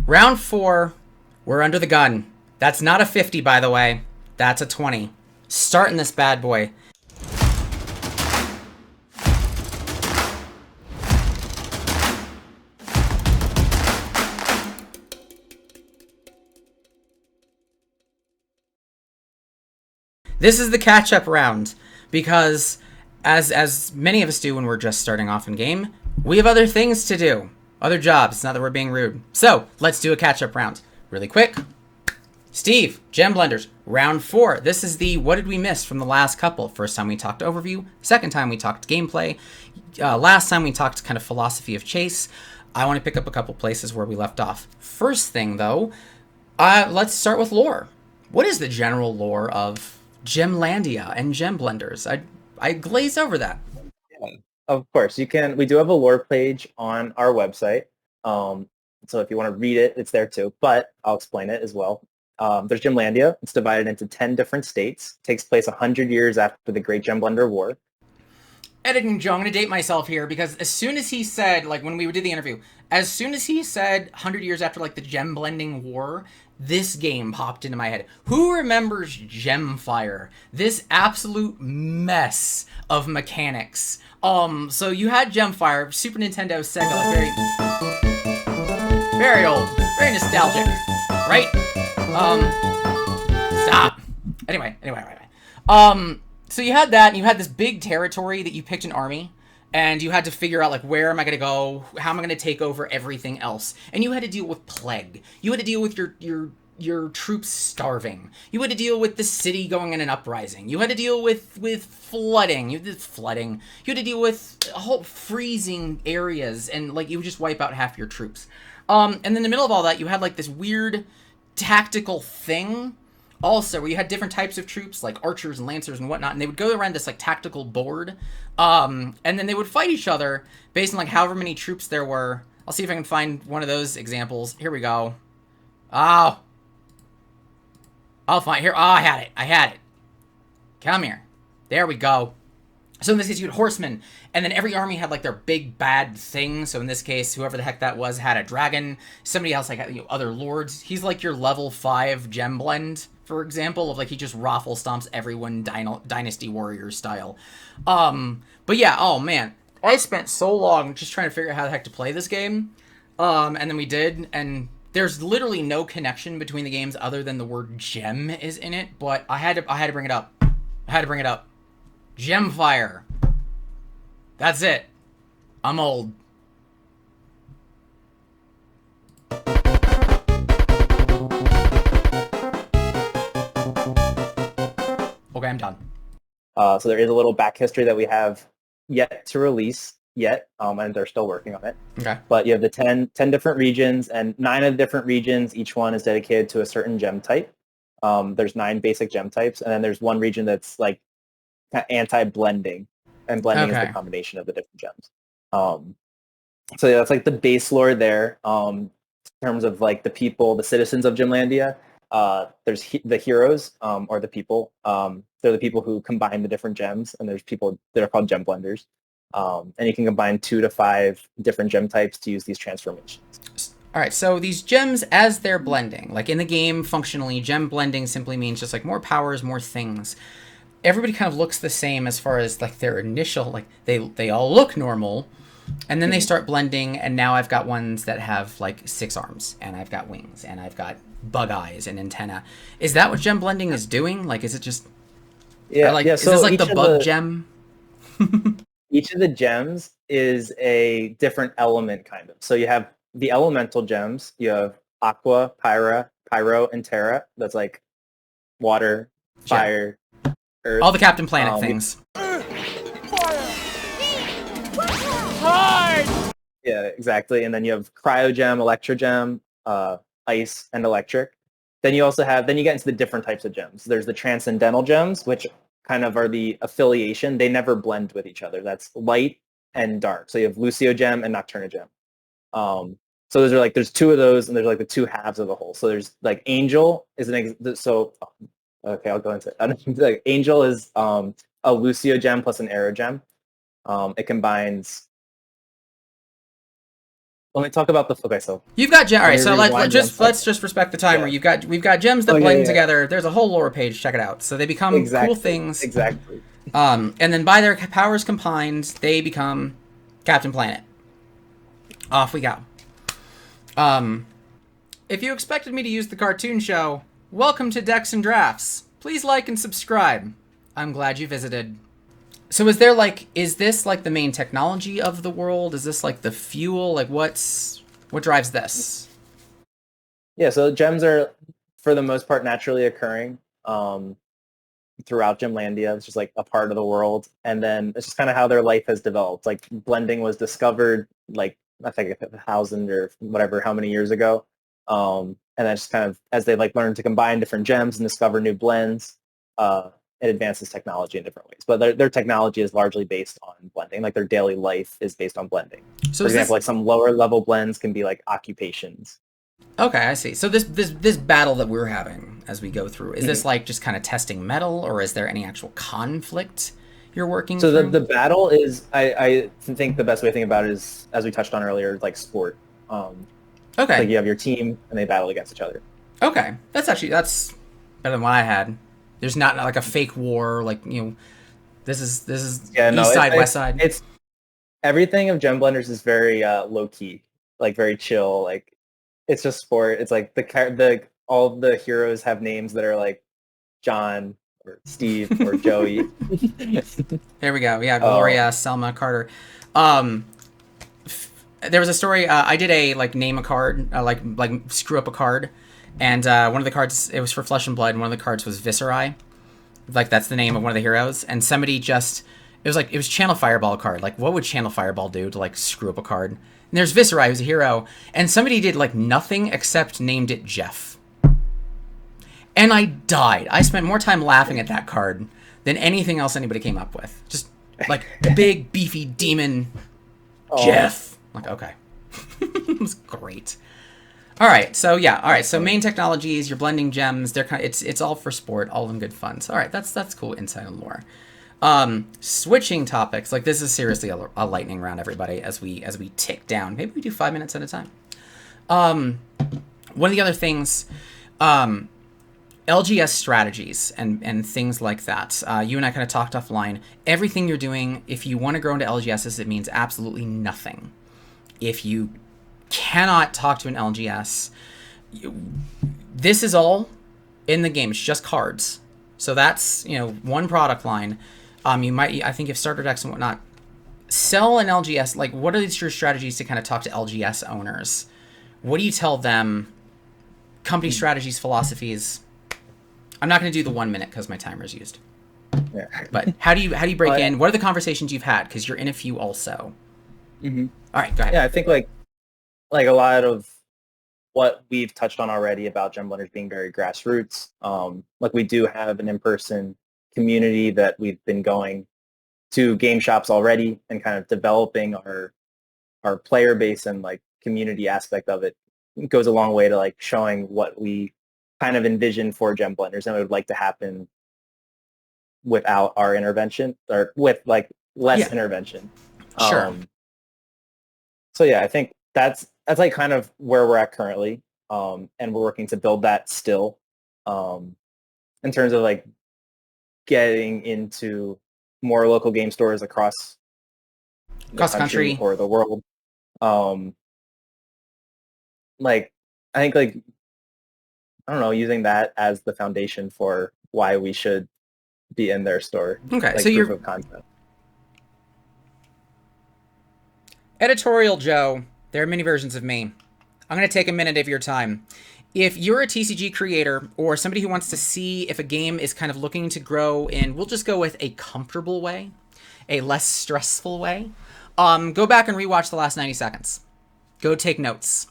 Round 4, we're under the gun. That's not a 50, by the way. That's a 20. Starting this bad boy. This is the catch-up round, because as many of us do when we're just starting off in game, we have other things to do. Other jobs, not that we're being rude. So, let's do a catch-up round. Really quick. Steve, Gem Blenders, round 4. This is the what did we miss from the last couple. First time we talked overview, second time we talked gameplay, last time we talked kind of philosophy of chase. I want to pick up a couple places where we left off. First thing though, let's start with lore. What is the general lore of Gemlandia and Gem Blenders? I glaze over that. Yeah, of course. You can. We do have a lore page on our website. So if you want to read it, it's there too. But I'll explain it as well. There's Gemlandia. It's divided into 10 different states. Takes place 100 years after the Great Gem Blender War. Editing Joe, I'm going to date myself here, because as soon as he said, like when we did the interview, as soon as he said 100 years after like the gem blending war, this game popped into my head. Who remembers Gemfire? This absolute mess of mechanics. So you had Gemfire, Super Nintendo, Sega, very old, very nostalgic, right? Stop. Anyway. So you had that, and you had this big territory that you picked an army, and you had to figure out, like, where am I going to go? How am I going to take over everything else? And you had to deal with plague. You had to deal with your troops starving. You had to deal with the city going in an uprising. You had to deal with flooding. You had to deal with whole freezing areas, and, like, you would just wipe out half your troops. And then in the middle of all that, you had, like, this weird tactical thing also where you had different types of troops like archers and lancers and whatnot, and they would go around this like tactical board, and then they would fight each other based on like however many troops there were. I'll see if I can find one of those examples. Here we go. Oh, I'll find here. Oh, I had it. Come here. There we go. So in this case, you had horsemen, and then every army had like their big bad thing. So in this case, whoever the heck that was had a dragon. Somebody else like other lords. He's like your level 5 gem blend, for example, of like he just raffle stomps everyone Dynasty Warrior style. But yeah, oh man, I spent so long just trying to figure out how the heck to play this game. And then we did, and there's literally no connection between the games other than the word gem is in it. But I had to bring it up. Gemfire. That's it. I'm old. Okay, I'm done. So there is a little back history that we have yet to release and they're still working on it. Okay. But you have the 10 different regions, and 9 of the different regions, each one is dedicated to a certain gem type. There's 9 basic gem types, and then there's one region that's like anti-blending, and blending is the combination of the different gems. So yeah, that's like the base lore there. In terms of like the people, the citizens of Gemlandia, there's the heroes, or the people. They're the people who combine the different gems, and there's people that are called gem blenders. And you can combine 2 to 5 different gem types to use these transformations. All right, so these gems, as they're blending, like in the game, functionally, gem blending simply means just like more powers, more things. Everybody kind of looks the same as far as like their initial, like they all look normal, and then they start blending, and now I've got ones that have like 6 arms, and I've got wings, and I've got bug eyes and antenna. Is that what gem blending is doing? Like, is it just is this like the bug gem? Each of the gems is a different element, kind of. So you have the elemental gems. You have aqua, pyro, and terra. That's like water, fire, earth. All the Captain Planet things. Yeah, exactly. And then you have cryogem, electrogem, ice, and electric. Then you get into the different types of gems. There's the transcendental gems, which kind of are the affiliation. They never blend with each other. That's light and dark. So you have Lucio gem and Nocturna gem. So those are like, there's 2 of those, and there's like the 2 halves of the whole. So there's like Angel is okay, I'll go into it. Like, Angel is a Lucio gem plus an Arrow gem. It combines let me talk about the. Okay, so you've got all right. So let's just respect the timer. Yeah. We've got gems that blend together. There's a whole lore page. Check it out. So they become cool things. Exactly. And then by their powers combined, they become Captain Planet. Off we go. If you expected me to use the cartoon show, welcome to Decks and Drafts. Please like and subscribe. I'm glad you visited. So is this like the main technology of the world? Is this like the fuel? Like what drives this? Yeah, so gems are, for the most part, naturally occurring throughout Gemlandia. It's just like a part of the world. And then it's just kind of how their life has developed. Like blending was discovered like, I think 1,000 or whatever, how many years ago. And then just kind of as they like learn to combine different gems and discover new blends, it advances technology in different ways. But their technology is largely based on blending. Like their daily life is based on blending. So for example, like some lower level blends can be like occupations. Okay, I see. So this battle that we're having as we go through, is this like just kind of testing metal, or is there any actual conflict you're working through? So the battle is, I think the best way to think about it is, as we touched on earlier, like sport. Okay. Like you have your team and they battle against each other. Okay. That's better than what I had. There's not like a fake war, like, this is East side, West side. It's everything of Gem Blenders is very low key, like very chill. Like it's just sport. It's like all of the heroes have names that are like John or Steve or Joey. There we go. Yeah, Gloria, Selma, Carter. There was a story. I did a name a card, like screw up a card, and one of the cards, it was for Flesh and Blood, and one of the cards was Viscerai. Like that's the name of one of the heroes, and somebody it was Channel Fireball card. Like what would Channel Fireball do to like screw up a card? And there's Viscerai, who's a hero, and somebody did like nothing except named it Jeff. And I died. I spent more time laughing at that card than anything else anybody came up with. Just like big beefy demon Jeff. Like, okay. It was great. All right. So yeah. All right. So main technologies, you're blending gems. They're it's all for sport, all in good fun. So, all right. That's cool insight and lore. Switching topics. Like this is seriously a lightning round, everybody, as we tick down. Maybe we do 5 minutes at a time. One of the other things, LGS strategies and things like that. You and I kind of talked offline. Everything you're doing, if you want to grow into LGSs, it means absolutely nothing. If you cannot talk to an LGS, this is all in the game. It's just cards. So that's, one product line. I think if starter decks and whatnot, sell an LGS. Like, what are your strategies to kind of talk to LGS owners? What do you tell them? Company strategies, philosophies. I'm not going to do the 1 minute because my timer's used. Yeah. But how do you break in? What are the conversations you've had? Because you're in a few also. Mm-hmm. All right, go ahead. Yeah, I think like a lot of what we've touched on already about Gem Blenders being very grassroots. Like we do have an in-person community that we've been going to game shops already and kind of developing our player base and like community aspect of it. It goes a long way to like showing what we kind of envision for Gem Blenders and what would like to happen without our intervention or with like less intervention. Sure. So yeah, I think that's like kind of where we're at currently, and we're working to build that still, in terms of like getting into more local game stores across the country or the world. Like I think like I don't know, using that as the foundation for why we should be in their store. Okay, like so proof of concept. Editorial Joe, there are many versions of me. I'm going to take a minute of your time. If you're a TCG creator or somebody who wants to see if a game is kind of looking to grow in, we'll just go with a comfortable way, a less stressful way, go back and rewatch the last 90 seconds. Go take notes.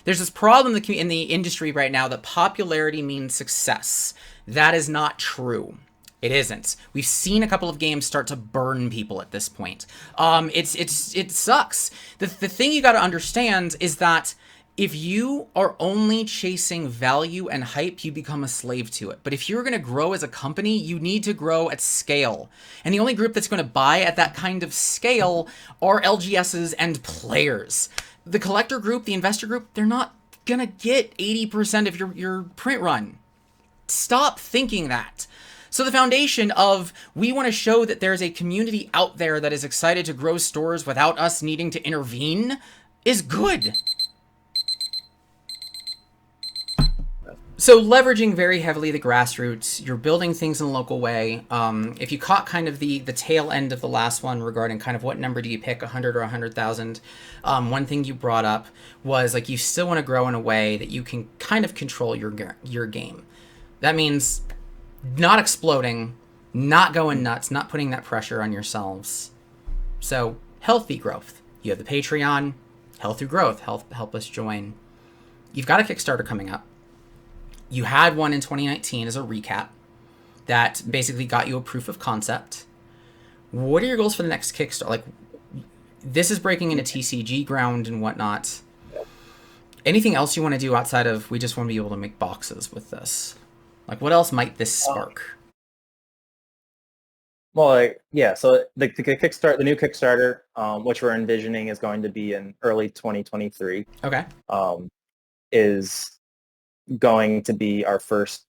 There's this problem in the industry right now that popularity means success. That is not true. It isn't. We've seen a couple of games start to burn people at this point. It sucks. The thing you got to understand is that If you are only chasing value and hype, you become a slave to it. But if you're going to grow as a company, you need to grow at scale. And the only group that's going to buy at that kind of scale are LGSs and players. The collector group, the investor group, they're not going to get 80% of your print run. Stop thinking that. So the foundation of we want to show that there's a community out there that is excited to grow stores without us needing to intervene is good. So leveraging very heavily the grassroots, you're building things in a local way. If you caught kind of the tail end of the last one regarding kind of what number do you pick, 100 or 100,000, one thing you brought up was like you still want to grow in a way that you can kind of control your game. That means not exploding, not going nuts, not putting that pressure on yourselves. So healthy growth. You have the Patreon, healthy growth, help us join. You've got a Kickstarter coming up. You had one in 2019 as a recap that basically got you a proof of concept. What are your goals for the next Kickstarter? Like, this is breaking into TCG ground and whatnot. Anything else you want to do outside of we just want to be able to make boxes with this? Like, what else might this spark? Well, like, yeah, so the Kickstarter, the new Kickstarter, which we're envisioning is going to be in early 2023. Okay. Is going to be our first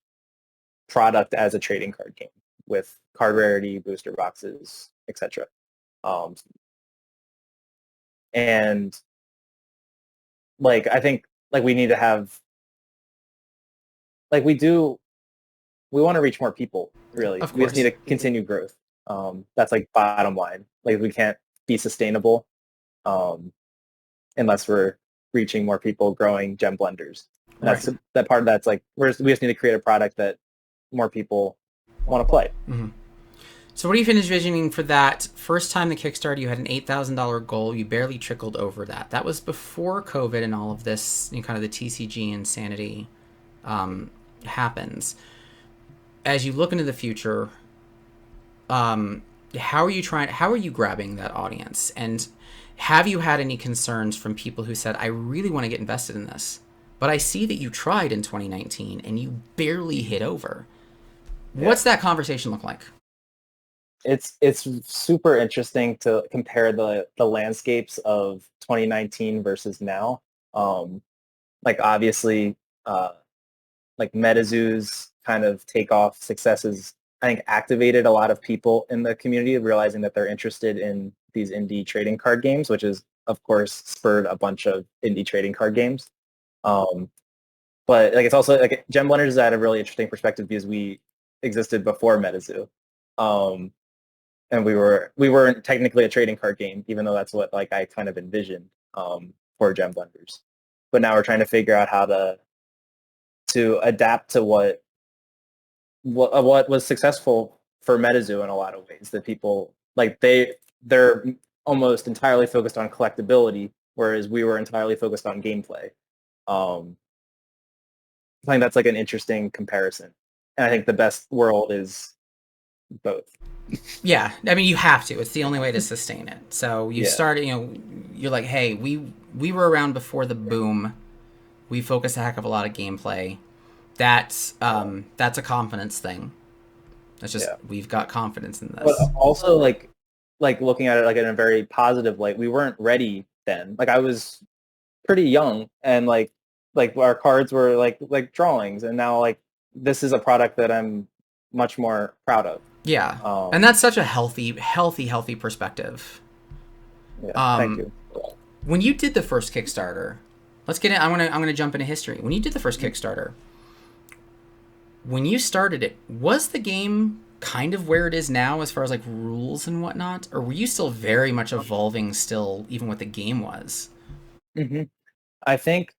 product as a trading card game with card rarity, booster boxes, etc. And like I think like we need to have like we want to reach more people, really. Of We just course. need to continue growth. That's like bottom line. Like we can't be sustainable unless we're reaching more people, growing gem blenders. That's Right. that part. That's like we just need to create a product that more people want to play. Mm-hmm. So what are you envisioning for that? First time the Kickstarter, you had an $8,000 goal. You barely trickled over that. That was before COVID and all of this, kind of the TCG insanity happens. As you look into the future, how are you grabbing that audience? And have you had any concerns from people who said, I really want to get invested in this, but I see that you tried in 2019 and you barely hit over. Yeah. What's that conversation look like? It's super interesting to compare the landscapes of 2019 versus now. Like obviously, like MetaZoo's kind of takeoff successes, I think, activated a lot of people in the community, realizing that they're interested in these indie trading card games, which is, of course, spurred a bunch of indie trading card games. But like it's also like Gem Blenders is at a really interesting perspective because we existed before MetaZoo, and we weren't technically a trading card game, even though that's what like I kind of envisioned for Gem Blenders. But now we're trying to figure out how to adapt to what was successful for MetaZoo in a lot of ways. That people like they're almost entirely focused on collectability, whereas we were entirely focused on gameplay. I think that's like an interesting comparison, and I think the best world is both. Yeah, I mean you have to. It's the only way to sustain it. So you started, you're like, hey, we were around before the boom. We focus a heck of a lot of gameplay. That's a confidence thing. That's just we've got confidence in this. But also like looking at it like in a very positive light, we weren't ready then. Like I was pretty young, and like our cards were like drawings, and now like this is a product that I'm much more proud of. Yeah, and that's such a healthy perspective. Yeah, thank you. When you did the first Kickstarter, let's get in. I'm gonna jump into history. When you did the first Kickstarter, when you started it, was the game kind of where it is now as far as like rules and whatnot, or were you still very much evolving still, even what the game was? Mm-hmm. I think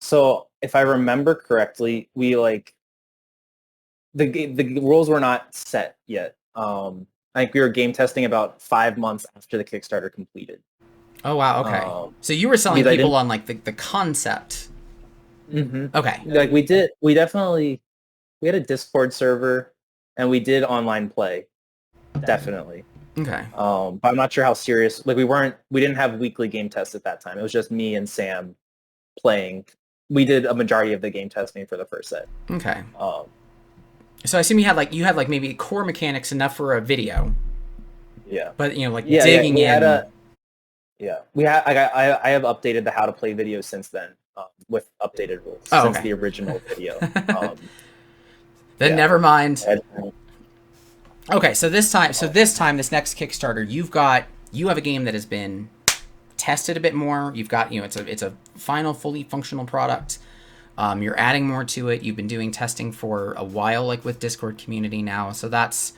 so. If I remember correctly, we like the rules were not set yet. I think we were game testing about 5 months after the Kickstarter completed. Oh wow, okay. So you were selling people on like the concept. Mm-hmm. Okay. Like we had a Discord server, and we did online play, definitely. Okay. But I'm not sure how serious. Like we didn't have weekly game tests at that time. It was just me and Sam playing. We did a majority of the game testing for the first set. Okay. So I assume you had like maybe core mechanics enough for a video. Yeah. But like Yeah, digging in. We had. I have updated the how to play video since then, with updated rules since the original video. Then never mind. Okay, so this time, this next Kickstarter, you have a game that has been tested a bit more. You've got it's a final fully functional product. You're adding more to it. You've been doing testing for a while, like with Discord community now. So that's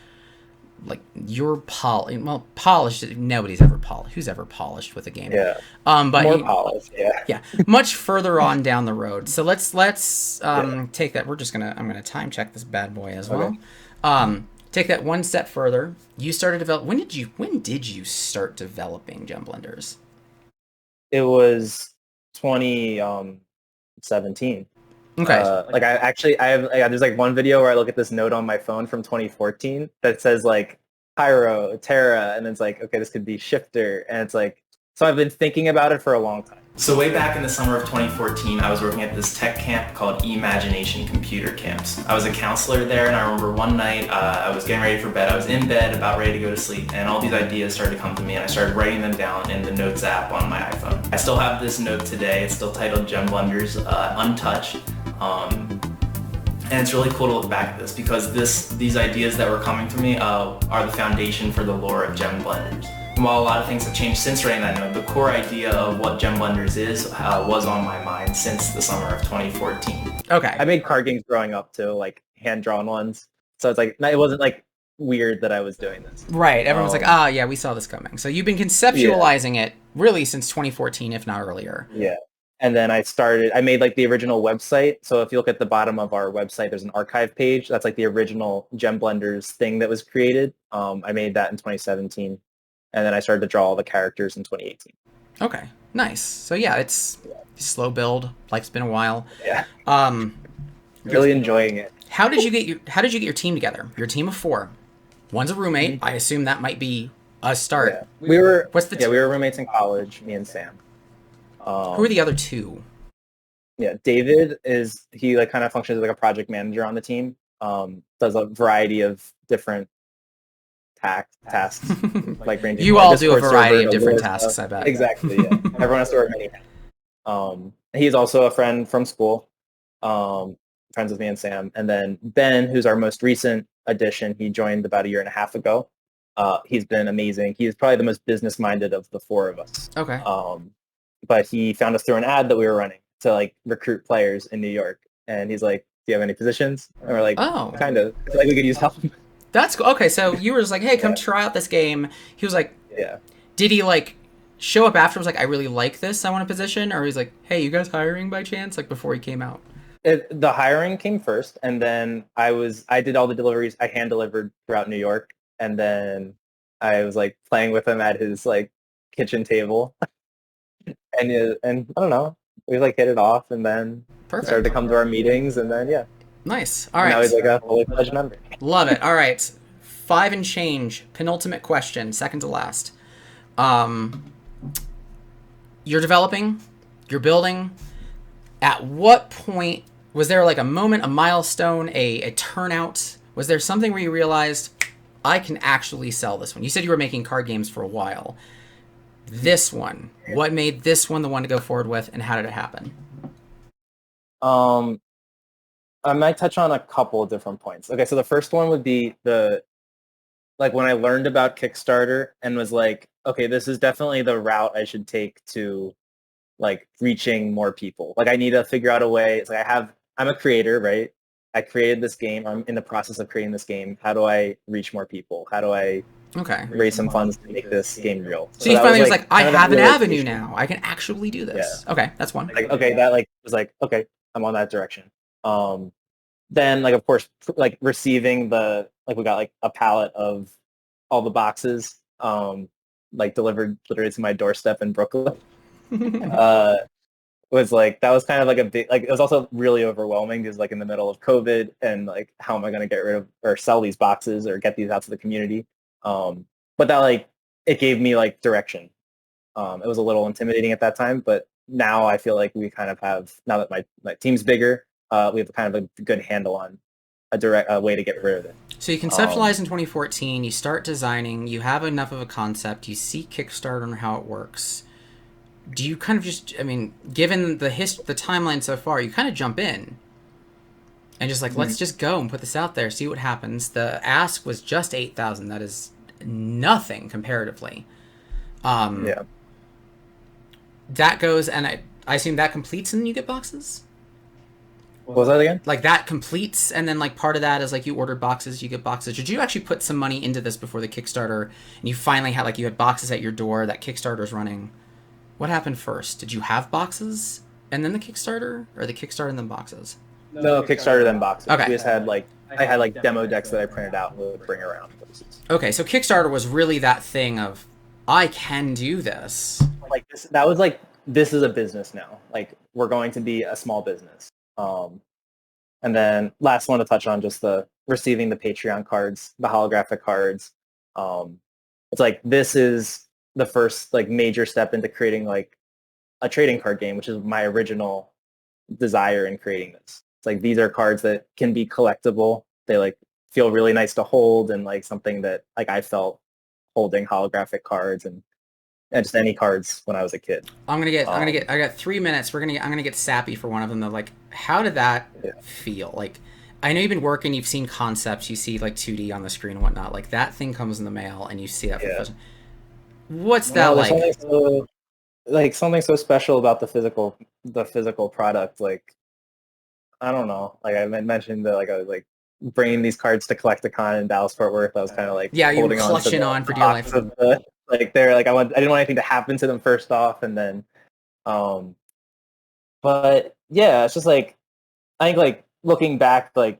like you're polished. Nobody's ever polished. Who's ever polished with a game? Yeah. But more polished. Yeah. Yeah. Much further on down the road. So let's take that. I'm gonna time check this bad boy as well. Take that one step further. You started develop. When did you start developing Gem Blenders? It was 2017. Okay. I have there's like one video where I look at this note on my phone from 2014 that says like Pyro, Terra, and it's like, okay, this could be Shifter, and it's like, so I've been thinking about it for a long time. So way back in the summer of 2014, I was working at this tech camp called Imagination Computer Camps. I was a counselor there, and I remember one night I was getting ready for bed. I was in bed, about ready to go to sleep, and all these ideas started to come to me, and I started writing them down in the Notes app on my iPhone. I still have this note today. It's still titled Gem Blenders, untouched. And it's really cool to look back at this because these ideas that were coming to me are the foundation for the lore of Gem Blenders. And while a lot of things have changed since writing that note, the core idea of what Gem Blenders is was on my mind since the summer of 2014. Okay. I made card games growing up too, like hand-drawn ones. So it's like, it wasn't like weird that I was doing this. Right. Everyone's like, yeah, we saw this coming. So you've been conceptualizing it really since 2014, if not earlier. Yeah. And then I made like the original website. So if you look at the bottom of our website, there's an archive page. That's like the original Gem Blenders thing that was created. I made that in 2017. And then I started to draw all the characters in 2018. Okay, nice. So yeah, it's slow build. Life's been a while. Yeah. Really enjoying it. How did you get your team together? Your team of 4. One's a roommate. Mm-hmm. I assume that might be a start. Yeah. We were roommates in college, me and Sam. Who are the other 2? Yeah, David he like kind of functions as like a project manager on the team. Does a variety of different tasks, like ranging. You all do a variety of different tasks, I bet. Exactly. Yeah. Everyone has to wear many hats. He's also a friend from school. Friends with me and Sam, and then Ben, who's our most recent addition. He joined about 1.5 years ago. He's been amazing. He's probably the most business-minded of the 4 of us. Okay. But he found us through an ad that we were running to like recruit players in New York, and he's like, "Do you have any positions?" And we're like, "Oh, kind of. I feel like we could use help." That's cool. Okay, so you were just like, "Hey, come try out this game." He was like, "Yeah." Did he like show up afterwards? Like, I really like this. I want a position, or he's like, "Hey, you guys hiring by chance?" Like before he came out. The hiring came first, and then I did all the deliveries. I hand delivered throughout New York, and then I was like playing with him at his like kitchen table. And I don't know, we like hit it off, and then started to come to our meetings, and then nice. All right. Now he's like a fully fledged member. Love it. All right, 5 and change. Penultimate question, second to last. You're developing, you're building. At what point was there like a moment, a milestone, a turnout? Was there something where you realized I can actually sell this one? You said you were making card games for a while. This one, what made this one the one to go forward with, and how did it happen? I might touch on a couple of different points. Okay, so the first one would be when I learned about Kickstarter and was like, okay, this is definitely the route I should take to like reaching more people. Like I need to figure out a way. It's like I'm a creator, right? I created this game. I'm in the process of creating this game. How do I reach more people? How do I raise some funds to make this game real? So you finally was like, I have an avenue now. I can actually do this. Yeah. Okay, that's one. Okay, I'm on that direction. Then like, of course, like receiving we got like a pallet of all the boxes, like delivered literally to my doorstep in Brooklyn. Was like, that was kind of like a big, like it was also really overwhelming because like in the middle of COVID and like, how am I going to get rid of or sell these boxes or get these out to the community? But that like, it gave me like direction. It was a little intimidating at that time, but now I feel like we kind of have, now that my team's bigger, we have kind of a good handle on a way to get rid of it. So you conceptualize in 2014, you start designing, you have enough of a concept, you see Kickstarter and how it works. Do you kind of just, I mean, given the timeline so far, you kind of jump in and just like, let's just go and put this out there, see what happens. The ask was just 8,000. That is nothing comparatively. Yeah. That goes, and I assume that completes and then you get boxes? What was that again? Like that completes, and then like part of that is like you ordered boxes, you get boxes. Did you actually put some money into this before the Kickstarter, and you finally had like you had boxes at your door, that Kickstarter's running? What happened first? Did you have boxes and then the Kickstarter, or the Kickstarter and then boxes? No, Kickstarter then boxes. Okay. We just had I had like demo decks that I printed out and would bring around places. Okay, so Kickstarter was really that thing of, I can do this. Like that was like, this is a business now. Like, we're going to be a small business. And then last one to touch on, just the receiving the Patreon cards, the holographic cards. It's like, this is the first like major step into creating like a trading card game, which is my original desire in creating this. It's like, these are cards that can be collectible. They like feel really nice to hold, and like something that like I felt holding holographic cards and just any cards when I was a kid. I got 3 minutes. I'm gonna get sappy for one of them though. Like, how did that feel? Like, I know you've been working, you've seen concepts, you see like 2D on the screen and whatnot. Like, that thing comes in the mail and you see that for the first time. What's that like? Something so special about the physical product. Like, I don't know. Like I mentioned that, like I was like bringing these cards to Collecticon in Dallas Fort Worth. I was kind of like you were clutching on for dear life. Like they're like I didn't want anything to happen to them first off, and then, but yeah, it's just like, I think like looking back, like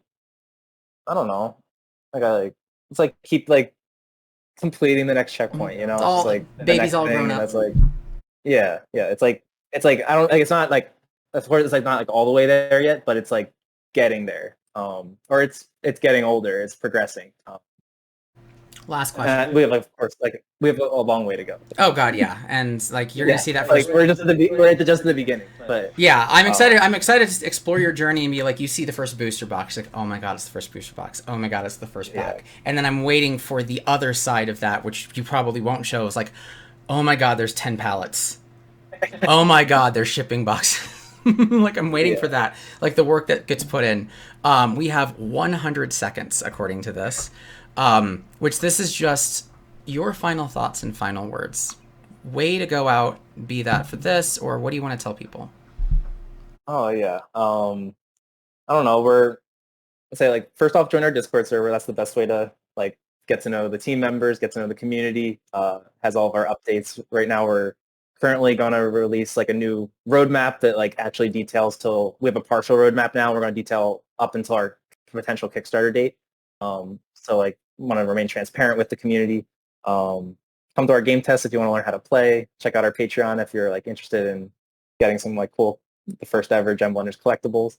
I don't know, it's like keep like completing the next checkpoint, you know, all, it's like baby's all grown up. that's like it's like I don't like, it's not like, of course it's like not like all the way there yet, but it's like getting there, or it's getting older, it's progressing. Last question. We have, of course, like we have a long way to go. Oh God, yeah, and like you're gonna see that. Like we're just at the beginning. But yeah, I'm excited. I'm excited to explore your journey and be like, you see the first booster box, like, oh my God, it's the first booster box. Oh my God, it's the first pack. And then I'm waiting for the other side of that, which you probably won't show. Is like, oh my God, there's 10 pallets. Oh my God, there's shipping boxes. Like, I'm waiting for that. Like the work that gets put in. We have 100 seconds according to this. Which this is just your final thoughts and final words. Way to go out, be that for this, or what do you want to tell people? Oh yeah. I don't know. Let's say like, first off, join our Discord server. That's the best way to like get to know the team members, get to know the community. Has all of our updates. Right now we're currently going to release like a new roadmap that like actually details we have a partial roadmap now. We're going to detail up until our potential Kickstarter date. So like, want to remain transparent with the community. Come to our game test if you want to learn how to play. Check out our Patreon if you're like interested in getting some like cool, the first ever Gem Blenders collectibles.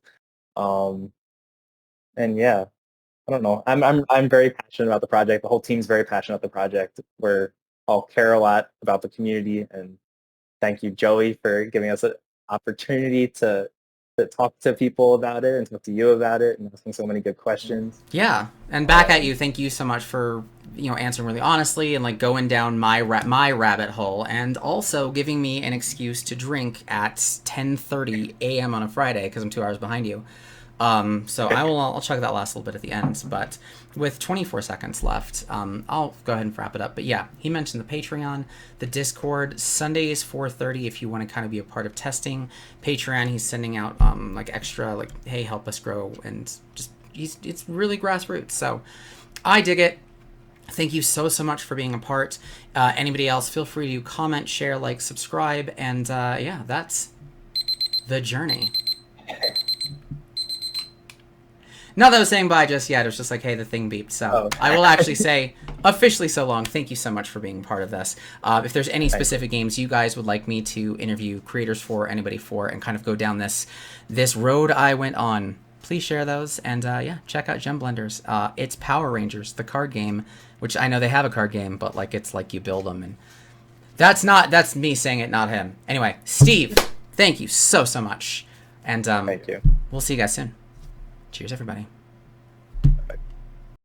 And yeah, I don't know. I'm very passionate about the project. The whole team's very passionate about the project. We're all care a lot about the community, and thank you, Joey, for giving us an opportunity to talk to people about it and talk to you about it and asking so many good questions. Yeah, and back at you. Thank you so much for answering really honestly and like going down my rabbit hole, and also giving me an excuse to drink at 10:30 a.m. on a Friday because I'm 2 hours behind you. So I'll check that last little bit at the end, but with 24 seconds left, I'll go ahead and wrap it up. But yeah, he mentioned the Patreon, the Discord, Sundays 4:30 if you want to kind of be a part of testing. Patreon, he's sending out like extra, like, hey, help us grow, and just it's really grassroots. So I dig it. Thank you so much for being a part. Anybody else, feel free to comment, share, like, subscribe, and yeah, that's the journey. Not that I was saying bye just yet. It was just like, hey, the thing beeped. So I will actually say officially so long. Thank you so much for being part of this. If there's any specific games you guys would like me to interview creators for, anybody for, and kind of go down this road I went on, please share those. And yeah, check out Gem Blenders. It's Power Rangers, the card game, which I know they have a card game, but like it's like you build them. And that's me saying it, not him. Anyway, Steve, Thank you so much. And Thank you. we'll see you guys soon. Cheers, everybody.